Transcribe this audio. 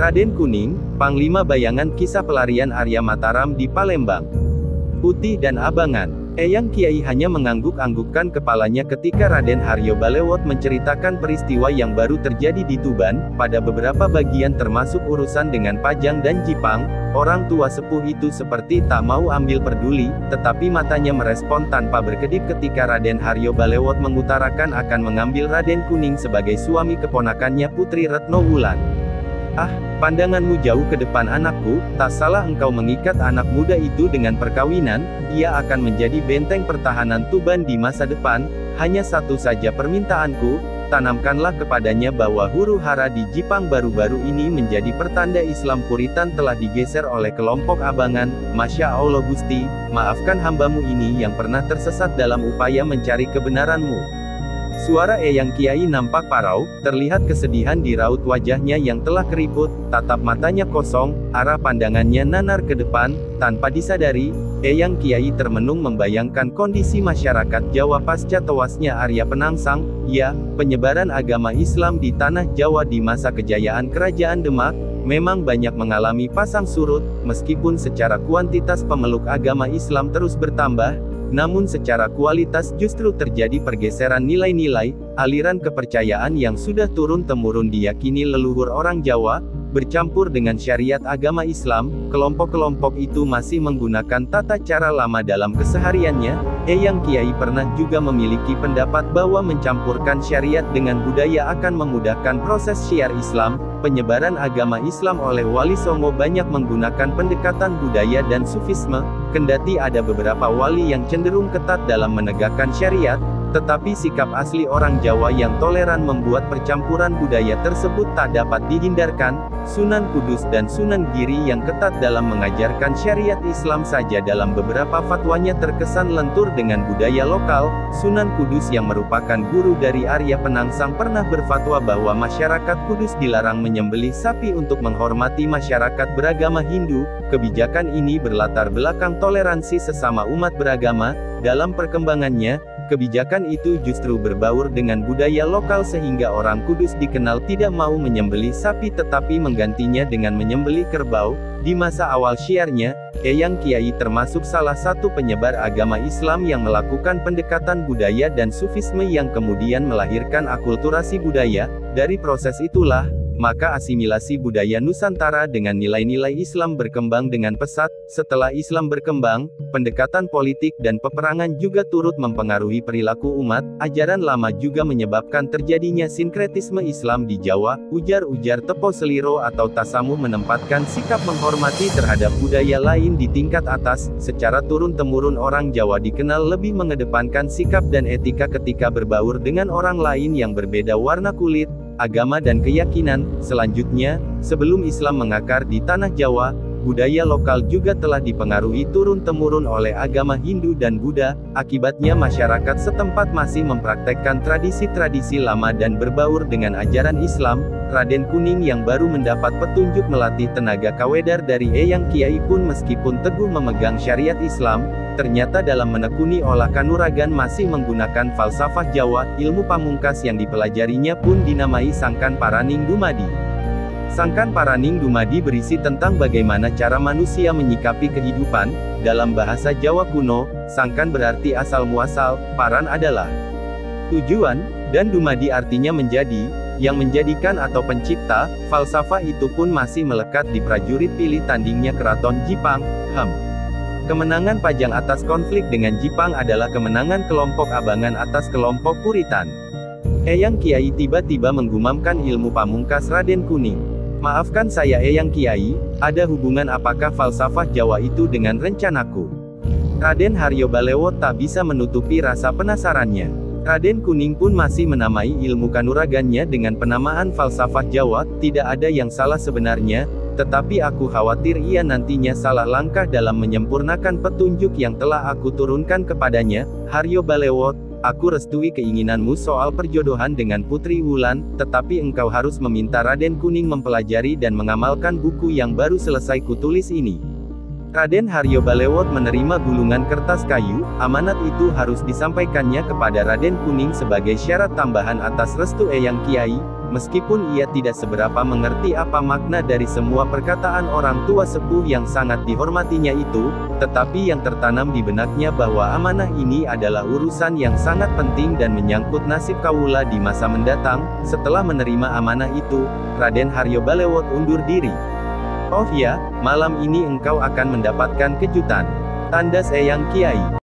Raden Kuning, Panglima Bayangan Kisah Pelarian Arya Mataram di Palembang. Putih dan abangan. Eyang Kiai hanya mengangguk-anggukkan kepalanya ketika Raden Haryo Balewot menceritakan peristiwa yang baru terjadi di Tuban. Pada beberapa bagian termasuk urusan dengan Pajang dan Jipang, orang tua sepuh itu seperti tak mau ambil peduli, tetapi matanya merespon tanpa berkedip ketika Raden Haryo Balewot mengutarakan akan mengambil Raden Kuning sebagai suami keponakannya Putri Retno Wulan. Ah, pandanganmu jauh ke depan anakku, tak salah engkau mengikat anak muda itu dengan perkawinan, ia akan menjadi benteng pertahanan Tuban di masa depan. Hanya satu saja permintaanku, tanamkanlah kepadanya bahwa huru-hara di Jipang baru-baru ini menjadi pertanda Islam Puritan telah digeser oleh kelompok abangan. Masya Allah Gusti, maafkan hambamu ini yang pernah tersesat dalam upaya mencari kebenaranmu. Suara Eyang Kiai nampak parau, terlihat kesedihan di raut wajahnya yang telah keriput, tatap matanya kosong, arah pandangannya nanar ke depan. Tanpa disadari, Eyang Kiai termenung membayangkan kondisi masyarakat Jawa pasca tewasnya Arya Penangsang. Ya, penyebaran agama Islam di tanah Jawa di masa kejayaan Kerajaan Demak, memang banyak mengalami pasang surut, meskipun secara kuantitas pemeluk agama Islam terus bertambah. Namun secara kualitas justru terjadi pergeseran nilai-nilai, aliran kepercayaan yang sudah turun-temurun diyakini leluhur orang Jawa, bercampur dengan syariat agama Islam. Kelompok-kelompok itu masih menggunakan tata cara lama dalam kesehariannya. Eyang Kiai pernah juga memiliki pendapat bahwa mencampurkan syariat dengan budaya akan memudahkan proses syiar Islam. Penyebaran agama Islam oleh Wali Songo banyak menggunakan pendekatan budaya dan sufisme, kendati ada beberapa wali yang cenderung ketat dalam menegakkan syariat, tetapi sikap asli orang Jawa yang toleran membuat percampuran budaya tersebut tak dapat dihindarkan. Sunan Kudus dan Sunan Giri yang ketat dalam mengajarkan syariat Islam saja dalam beberapa fatwanya terkesan lentur dengan budaya lokal. Sunan Kudus yang merupakan guru dari Arya Penangsang pernah berfatwa bahwa masyarakat Kudus dilarang menyembelih sapi untuk menghormati masyarakat beragama Hindu. Kebijakan ini berlatar belakang toleransi sesama umat beragama. Dalam perkembangannya, kebijakan itu justru berbaur dengan budaya lokal sehingga orang Kudus dikenal tidak mau menyembelih sapi tetapi menggantinya dengan menyembelih kerbau. Di masa awal syiarnya, Eyang Kiai termasuk salah satu penyebar agama Islam yang melakukan pendekatan budaya dan sufisme yang kemudian melahirkan akulturasi budaya. Dari proses itulah, maka asimilasi budaya Nusantara dengan nilai-nilai Islam berkembang dengan pesat. Setelah Islam berkembang, pendekatan politik dan peperangan juga turut mempengaruhi perilaku umat. Ajaran lama juga menyebabkan terjadinya sinkretisme Islam di Jawa. Ujar-ujar Tepo Seliro atau Tasamuh menempatkan sikap menghormati terhadap budaya lain di tingkat atas. Secara turun-temurun orang Jawa dikenal lebih mengedepankan sikap dan etika ketika berbaur dengan orang lain yang berbeda warna kulit, agama dan keyakinan. Selanjutnya, sebelum Islam mengakar di tanah Jawa, budaya lokal juga telah dipengaruhi turun-temurun oleh agama Hindu dan Buddha. Akibatnya masyarakat setempat masih mempraktekkan tradisi-tradisi lama dan berbaur dengan ajaran Islam. Raden Kuning yang baru mendapat petunjuk melatih tenaga kawedar dari Eyang Kiai pun meskipun teguh memegang syariat Islam, ternyata dalam menekuni olah kanuragan masih menggunakan falsafah Jawa. Ilmu pamungkas yang dipelajarinya pun dinamai Sangkan Paraning Dumadi. Sangkan Paraning Dumadi berisi tentang bagaimana cara manusia menyikapi kehidupan. Dalam bahasa Jawa kuno, sangkan berarti asal-muasal, paran adalah tujuan, dan dumadi artinya menjadi, yang menjadikan atau pencipta. Falsafah itu pun masih melekat di prajurit pilih tandingnya Keraton Jipang. Kemenangan Pajang atas konflik dengan Jipang adalah kemenangan kelompok abangan atas kelompok Puritan. Eyang Kiai tiba-tiba menggumamkan ilmu pamungkas Raden Kuning. Maafkan saya Eyang Kiai, ada hubungan apakah falsafah Jawa itu dengan rencanaku? Raden Haryo Balewot tak bisa menutupi rasa penasarannya. Raden Kuning pun masih menamai ilmu kanuragannya dengan penamaan falsafah Jawa. Tidak ada yang salah sebenarnya, tetapi aku khawatir ia nantinya salah langkah dalam menyempurnakan petunjuk yang telah aku turunkan kepadanya. Haryo Balewot, aku restui keinginanmu soal perjodohan dengan Putri Wulan, tetapi engkau harus meminta Raden Kuning mempelajari dan mengamalkan buku yang baru selesai kutulis ini. Raden Haryo Balewot menerima gulungan kertas kayu. Amanat itu harus disampaikannya kepada Raden Kuning sebagai syarat tambahan atas restu Eyang Kiai. Meskipun ia tidak seberapa mengerti apa makna dari semua perkataan orang tua sepuh yang sangat dihormatinya itu, tetapi yang tertanam di benaknya bahwa amanah ini adalah urusan yang sangat penting dan menyangkut nasib Kawula di masa mendatang. Setelah menerima amanah itu, Raden Haryo Balewot undur diri. "Oh ya, malam ini engkau akan mendapatkan kejutan," tandas Eyang Kiai.